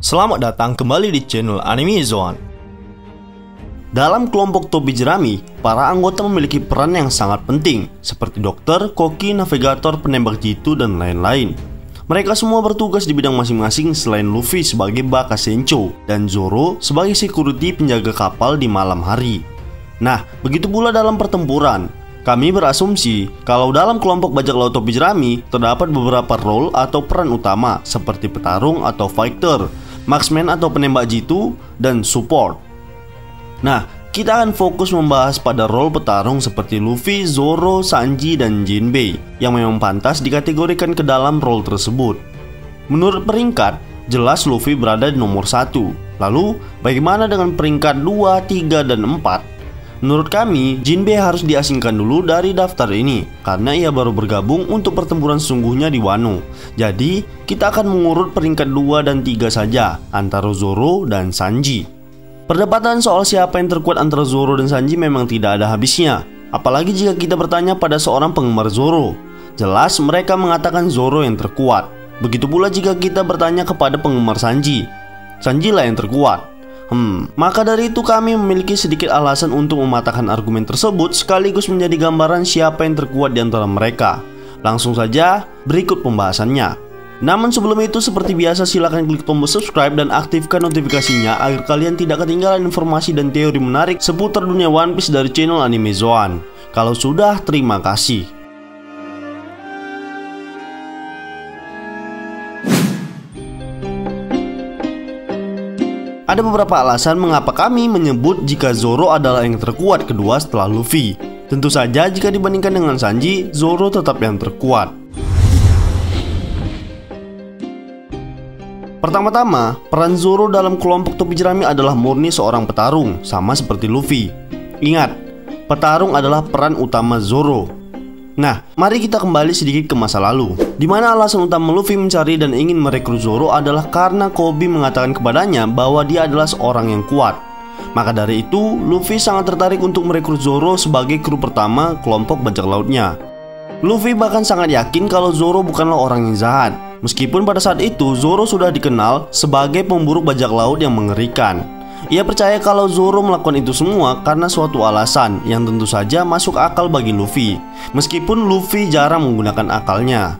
Selamat datang kembali di channel Anime Zone. Dalam kelompok topi jerami, para anggota memiliki peran yang sangat penting, seperti dokter, koki, navigator, penembak jitu, dan lain-lain. Mereka semua bertugas di bidang masing-masing selain Luffy sebagai Baka Sencho dan Zoro sebagai security penjaga kapal di malam hari. Nah, begitu pula dalam pertempuran. Kami berasumsi kalau dalam kelompok bajak laut topi jerami terdapat beberapa role atau peran utama seperti petarung atau fighter, marksman atau penembak jitu, dan support. Nah, kita akan fokus membahas pada role petarung seperti Luffy, Zoro, Sanji, dan Jinbei yang memang pantas dikategorikan ke dalam role tersebut. Menurut peringkat, jelas Luffy berada di nomor 1. Lalu, bagaimana dengan peringkat 2, 3, dan 4? Menurut kami, Jinbei harus diasingkan dulu dari daftar ini karena ia baru bergabung untuk pertempuran sesungguhnya di Wano. Jadi, kita akan mengurut peringkat 2 dan 3 saja antara Zoro dan Sanji. Perdebatan soal siapa yang terkuat antara Zoro dan Sanji memang tidak ada habisnya. Apalagi jika kita bertanya pada seorang penggemar Zoro. Jelas mereka mengatakan Zoro yang terkuat. Begitu pula jika kita bertanya kepada penggemar Sanji. Sanji lah yang terkuat. Maka dari itu kami memiliki sedikit alasan untuk mematahkan argumen tersebut sekaligus menjadi gambaran siapa yang terkuat di antara mereka. Langsung saja berikut pembahasannya. Namun sebelum itu, seperti biasa silahkan klik tombol subscribe dan aktifkan notifikasinya agar kalian tidak ketinggalan informasi dan teori menarik seputar dunia One Piece dari channel Anime Zone. Kalau sudah, terima kasih. Ada beberapa alasan mengapa kami menyebut jika Zoro adalah yang terkuat kedua setelah Luffy. Tentu saja jika dibandingkan dengan Sanji, Zoro tetap yang terkuat. Pertama-tama, peran Zoro dalam kelompok topi jerami adalah murni seorang petarung, sama seperti Luffy. Ingat, petarung adalah peran utama Zoro. Nah, mari kita kembali sedikit ke masa lalu, di mana alasan utama Luffy mencari dan ingin merekrut Zoro adalah karena Koby mengatakan kepadanya bahwa dia adalah seorang yang kuat. Maka dari itu, Luffy sangat tertarik untuk merekrut Zoro sebagai kru pertama kelompok bajak lautnya. Luffy bahkan sangat yakin kalau Zoro bukanlah orang yang jahat, meskipun pada saat itu Zoro sudah dikenal sebagai pemburu bajak laut yang mengerikan. Ia percaya kalau Zoro melakukan itu semua karena suatu alasan yang tentu saja masuk akal bagi Luffy, meskipun Luffy jarang menggunakan akalnya.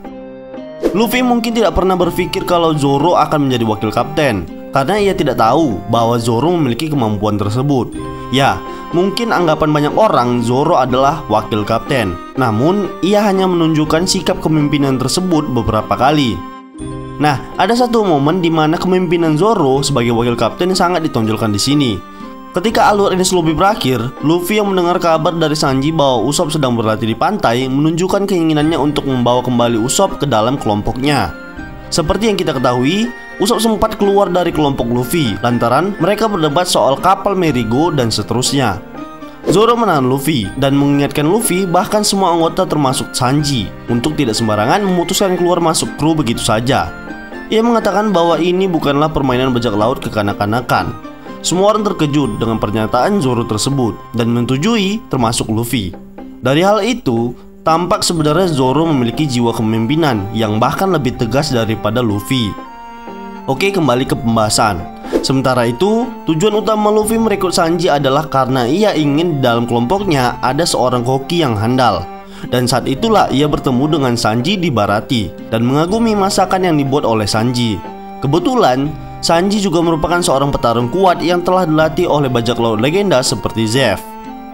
Luffy mungkin tidak pernah berpikir kalau Zoro akan menjadi wakil kapten, karena ia tidak tahu bahwa Zoro memiliki kemampuan tersebut. Ya, mungkin anggapan banyak orang Zoro adalah wakil kapten, namun ia hanya menunjukkan sikap kepemimpinan tersebut beberapa kali. Nah, ada satu momen di mana kepemimpinan Zoro sebagai wakil kapten sangat ditonjolkan di sini. Ketika alur Enies Lobby berakhir, Luffy yang mendengar kabar dari Sanji bahwa Usopp sedang berlatih di pantai menunjukkan keinginannya untuk membawa kembali Usopp ke dalam kelompoknya. Seperti yang kita ketahui, Usopp sempat keluar dari kelompok Luffy lantaran mereka berdebat soal kapal Merigo dan seterusnya. Zoro menahan Luffy dan mengingatkan Luffy bahkan semua anggota termasuk Sanji untuk tidak sembarangan memutuskan keluar masuk kru begitu saja. Ia mengatakan bahwa ini bukanlah permainan bajak laut kekanak-kanakan. Semua orang terkejut dengan pernyataan Zoro tersebut dan menyetujui termasuk Luffy. Dari hal itu, tampak sebenarnya Zoro memiliki jiwa kepemimpinan yang bahkan lebih tegas daripada Luffy. Oke, kembali ke pembahasan. Sementara itu, tujuan utama Luffy merekrut Sanji adalah karena ia ingin di dalam kelompoknya ada seorang koki yang handal. Dan saat itulah ia bertemu dengan Sanji di Baratie dan mengagumi masakan yang dibuat oleh Sanji. Kebetulan, Sanji juga merupakan seorang petarung kuat yang telah dilatih oleh bajak laut legenda seperti Zeff.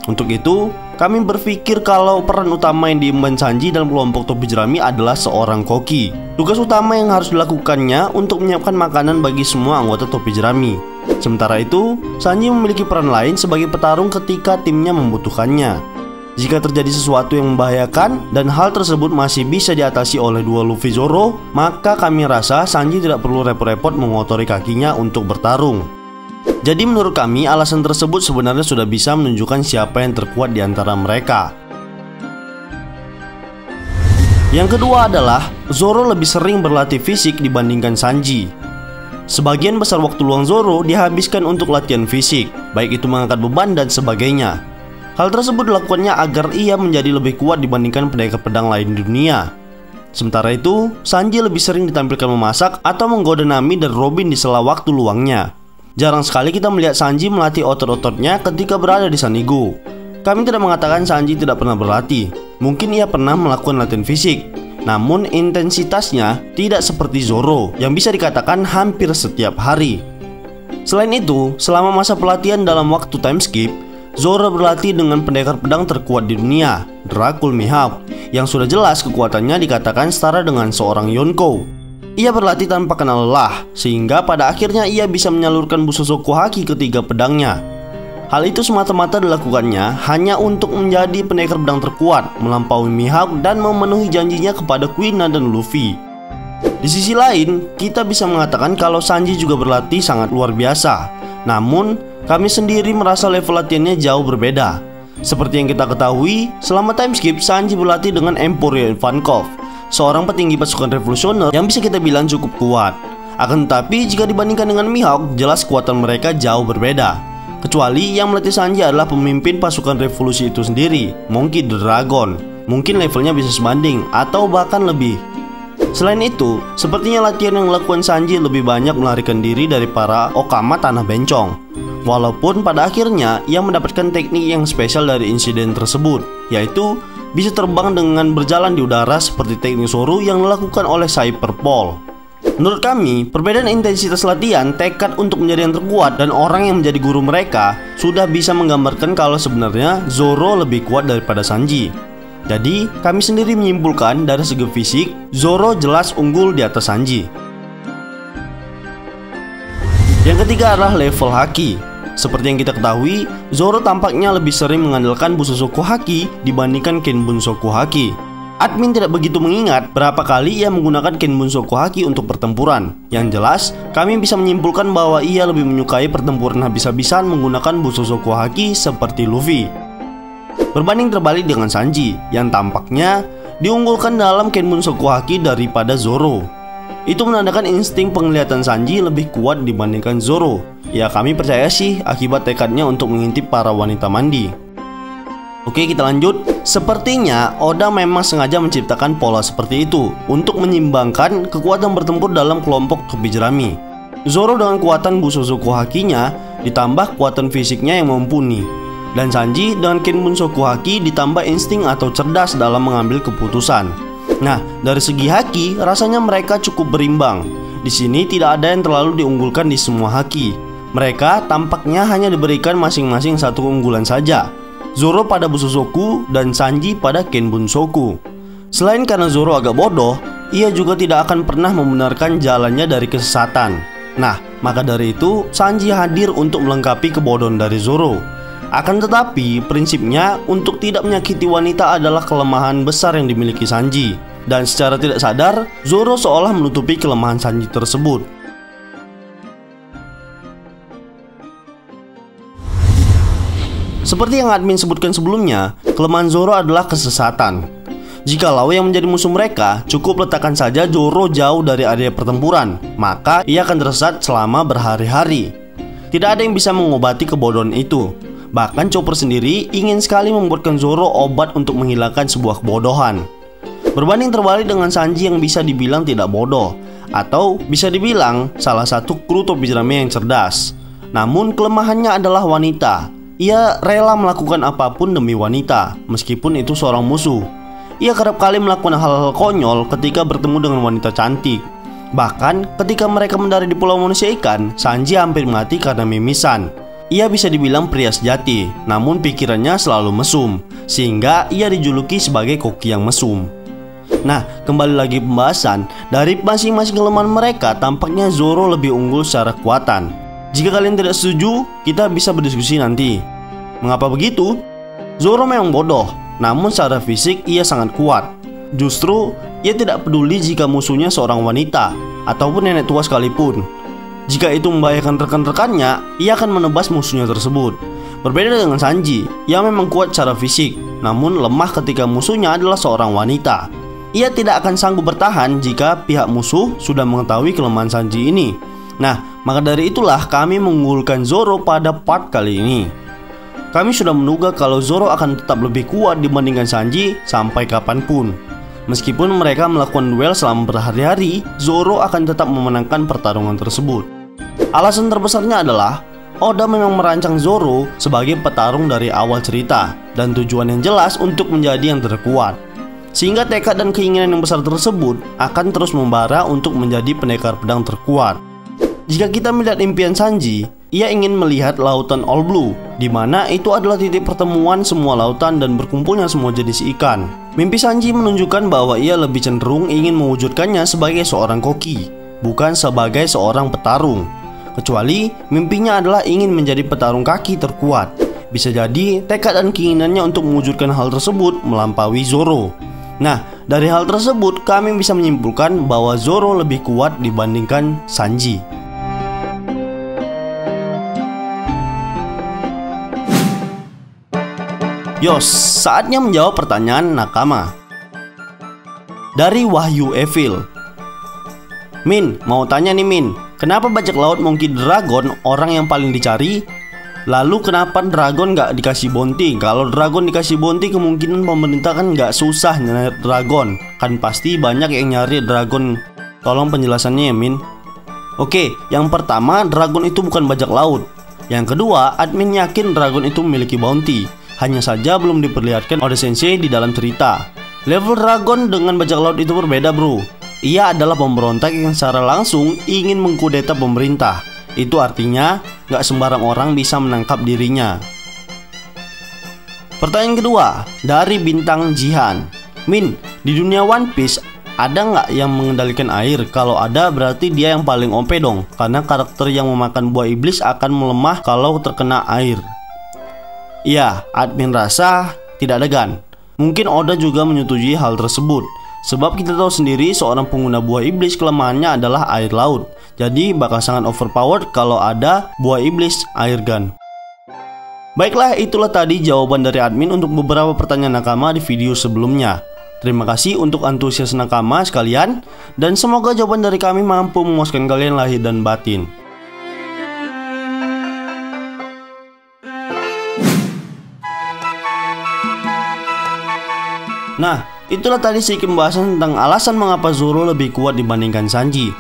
Untuk itu, kami berpikir kalau peran utama yang diemban Sanji dalam kelompok topi jerami adalah seorang koki. Tugas utama yang harus dilakukannya untuk menyiapkan makanan bagi semua anggota topi jerami. Sementara itu, Sanji memiliki peran lain sebagai petarung ketika timnya membutuhkannya. Jika terjadi sesuatu yang membahayakan dan hal tersebut masih bisa diatasi oleh dua Luffy Zoro, maka kami rasa Sanji tidak perlu repot-repot mengotori kakinya untuk bertarung. Jadi menurut kami alasan tersebut sebenarnya sudah bisa menunjukkan siapa yang terkuat di antara mereka. Yang kedua adalah Zoro lebih sering berlatih fisik dibandingkan Sanji. Sebagian besar waktu luang Zoro dihabiskan untuk latihan fisik, baik itu mengangkat beban dan sebagainya. Hal tersebut dilakukannya agar ia menjadi lebih kuat dibandingkan pendekar pedang lain di dunia. Sementara itu, Sanji lebih sering ditampilkan memasak atau menggoda Nami dan Robin di sela waktu luangnya. Jarang sekali kita melihat Sanji melatih otot-ototnya ketika berada di Sun Igu. Kami tidak mengatakan Sanji tidak pernah berlatih. Mungkin ia pernah melakukan latihan fisik, namun intensitasnya tidak seperti Zoro yang bisa dikatakan hampir setiap hari. Selain itu, selama masa pelatihan dalam waktu time skip, Zoro berlatih dengan pendekar pedang terkuat di dunia, Dracul Mihawk, yang sudah jelas kekuatannya dikatakan setara dengan seorang Yonkou. Ia berlatih tanpa kenal lelah, sehingga pada akhirnya ia bisa menyalurkan Busoshoku Haki ketiga pedangnya. Hal itu semata-mata dilakukannya hanya untuk menjadi pendekar pedang terkuat, melampaui Mihawk dan memenuhi janjinya kepada Kuina dan Luffy. Di sisi lain, kita bisa mengatakan kalau Sanji juga berlatih sangat luar biasa. Namun, kami sendiri merasa level latihannya jauh berbeda. Seperti yang kita ketahui, selama time skip Sanji berlatih dengan Emperor Ivankov, seorang petinggi pasukan revolusioner yang bisa kita bilang cukup kuat. Akan tetapi jika dibandingkan dengan Mihawk, jelas kekuatan mereka jauh berbeda. Kecuali yang melatih Sanji adalah pemimpin pasukan revolusi itu sendiri, Monkey the Dragon. Mungkin levelnya bisa sebanding atau bahkan lebih. Selain itu, sepertinya latihan yang dilakukan Sanji lebih banyak melarikan diri dari para Okama Tanah Bencong. Walaupun pada akhirnya ia mendapatkan teknik yang spesial dari insiden tersebut, yaitu bisa terbang dengan berjalan di udara seperti teknik Zoro yang dilakukan oleh Cyberpol. Menurut kami, perbedaan intensitas latihan, tekad untuk menjadi yang terkuat, dan orang yang menjadi guru mereka sudah bisa menggambarkan kalau sebenarnya Zoro lebih kuat daripada Sanji. Jadi, kami sendiri menyimpulkan dari segi fisik, Zoro jelas unggul di atas Sanji. Yang ketiga adalah level Haki. Seperti yang kita ketahui, Zoro tampaknya lebih sering mengandalkan Busoshoku Haki dibandingkan Kenbunsoku Haki. Admin tidak begitu mengingat berapa kali ia menggunakan Kenbunsoku Haki untuk pertempuran. Yang jelas, kami bisa menyimpulkan bahwa ia lebih menyukai pertempuran habis-habisan menggunakan Busoshoku Haki seperti Luffy. Berbanding terbalik dengan Sanji, yang tampaknya diunggulkan dalam Kenbunsoku Haki daripada Zoro. Itu menandakan insting penglihatan Sanji lebih kuat dibandingkan Zoro. Ya, kami percaya sih akibat tekadnya untuk mengintip para wanita mandi. Oke, kita lanjut. Sepertinya Oda memang sengaja menciptakan pola seperti itu untuk menyimbangkan kekuatan bertempur dalam kelompok topi jerami. Zoro dengan kekuatan Busoshoku Hakinya ditambah kekuatan fisiknya yang mumpuni, dan Sanji dengan Kenbunsoku Haki ditambah insting atau cerdas dalam mengambil keputusan. Nah, dari segi haki, rasanya mereka cukup berimbang. Di sini tidak ada yang terlalu diunggulkan di semua haki. Mereka tampaknya hanya diberikan masing-masing satu keunggulan saja. Zoro pada Busoshoku dan Sanji pada Kenbunsoku. Selain karena Zoro agak bodoh, ia juga tidak akan pernah membenarkan jalannya dari kesesatan. Nah, maka dari itu Sanji hadir untuk melengkapi kebodohan dari Zoro. Akan tetapi, prinsipnya untuk tidak menyakiti wanita adalah kelemahan besar yang dimiliki Sanji. Dan secara tidak sadar, Zoro seolah menutupi kelemahan Sanji tersebut. Seperti yang admin sebutkan sebelumnya, kelemahan Zoro adalah kesesatan. Jikalau yang menjadi musuh mereka cukup letakkan saja Zoro jauh dari area pertempuran, maka ia akan tersesat selama berhari-hari. Tidak ada yang bisa mengobati kebodohan itu. Bahkan Chopper sendiri ingin sekali membuatkan Zoro obat untuk menghilangkan sebuah kebodohan. Berbanding terbalik dengan Sanji yang bisa dibilang tidak bodoh, atau bisa dibilang salah satu kru topi jerami yang cerdas. Namun kelemahannya adalah wanita. Ia rela melakukan apapun demi wanita, meskipun itu seorang musuh. Ia kerap kali melakukan hal-hal konyol ketika bertemu dengan wanita cantik. Bahkan ketika mereka mendarat di Pulau Manusia Ikan, Sanji hampir mati karena mimisan. Ia bisa dibilang pria sejati, namun pikirannya selalu mesum, sehingga ia dijuluki sebagai koki yang mesum. Nah, kembali lagi pembahasan, dari masing-masing kelemahan mereka tampaknya Zoro lebih unggul secara kekuatan. Jika kalian tidak setuju, kita bisa berdiskusi nanti. Mengapa begitu? Zoro memang bodoh, namun secara fisik ia sangat kuat. Justru, ia tidak peduli jika musuhnya seorang wanita ataupun nenek tua sekalipun. Jika itu membahayakan rekan-rekannya, ia akan menebas musuhnya tersebut. Berbeda dengan Sanji, ia memang kuat secara fisik, namun lemah ketika musuhnya adalah seorang wanita. Ia tidak akan sanggup bertahan jika pihak musuh sudah mengetahui kelemahan Sanji ini. Nah, maka dari itulah kami mengunggulkan Zoro pada part kali ini. Kami sudah menduga kalau Zoro akan tetap lebih kuat dibandingkan Sanji sampai kapanpun. Meskipun mereka melakukan duel selama berhari-hari, Zoro akan tetap memenangkan pertarungan tersebut. Alasan terbesarnya adalah Oda memang merancang Zoro sebagai petarung dari awal cerita dan tujuan yang jelas untuk menjadi yang terkuat. Sehingga tekad dan keinginan yang besar tersebut akan terus membara untuk menjadi pendekar pedang terkuat. Jika kita melihat impian Sanji, ia ingin melihat lautan All Blue, di mana itu adalah titik pertemuan semua lautan dan berkumpulnya semua jenis ikan. Mimpi Sanji menunjukkan bahwa ia lebih cenderung ingin mewujudkannya sebagai seorang koki, bukan sebagai seorang petarung. Kecuali mimpinya adalah ingin menjadi petarung kaki terkuat. Bisa jadi tekad dan keinginannya untuk mewujudkan hal tersebut melampaui Zoro. Nah, dari hal tersebut kami bisa menyimpulkan bahwa Zoro lebih kuat dibandingkan Sanji. Yos, saatnya menjawab pertanyaan nakama. Dari Wahyu Evil. Min, mau tanya nih Min, kenapa bajak laut Monkey Dragon orang yang paling dicari? Lalu kenapa Dragon nggak dikasih bounty? Kalau Dragon dikasih bounty kemungkinan pemerintah kan nggak susah nyari Dragon. Kan pasti banyak yang nyari Dragon. Tolong penjelasannya ya Min. Oke, yang pertama Dragon itu bukan bajak laut. Yang kedua, admin yakin Dragon itu memiliki bounty. Hanya saja belum diperlihatkan oleh Sensei di dalam cerita. Level Dragon dengan bajak laut itu berbeda bro. Ia adalah pemberontak yang secara langsung ingin mengkudeta pemerintah. Itu artinya gak sembarang orang bisa menangkap dirinya. Pertanyaan kedua dari Bintang Jihan. Min, di dunia One Piece ada nggak yang mengendalikan air? Kalau ada berarti dia yang paling OP dong, karena karakter yang memakan buah iblis akan melemah kalau terkena air. Iya, admin rasa tidak ada Gan. Mungkin Oda juga menyetujui hal tersebut. Sebab kita tahu sendiri seorang pengguna buah iblis kelemahannya adalah air laut. Jadi bakal sangat overpowered kalau ada buah iblis air gun. Baiklah, itulah tadi jawaban dari admin untuk beberapa pertanyaan nakama di video sebelumnya. Terima kasih untuk antusias nakama sekalian. Dan semoga jawaban dari kami mampu memuaskan kalian lahir dan batin. Nah, itulah tadi sedikit pembahasan tentang alasan mengapa Zoro lebih kuat dibandingkan Sanji.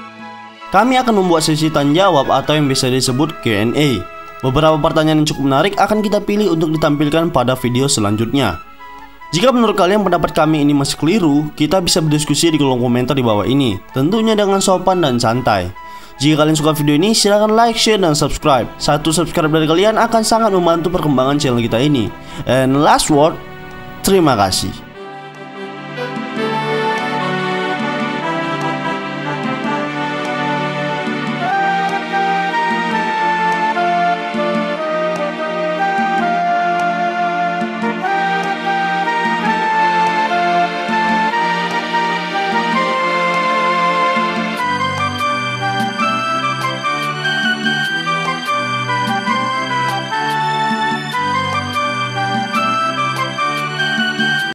Kami akan membuat sesi tanya jawab atau yang bisa disebut Q&A. Beberapa pertanyaan yang cukup menarik akan kita pilih untuk ditampilkan pada video selanjutnya. Jika menurut kalian pendapat kami ini masih keliru, kita bisa berdiskusi di kolom komentar di bawah ini, tentunya dengan sopan dan santai. Jika kalian suka video ini, silahkan like, share, dan subscribe. Satu subscribe dari kalian akan sangat membantu perkembangan channel kita ini. And last word, terima kasih.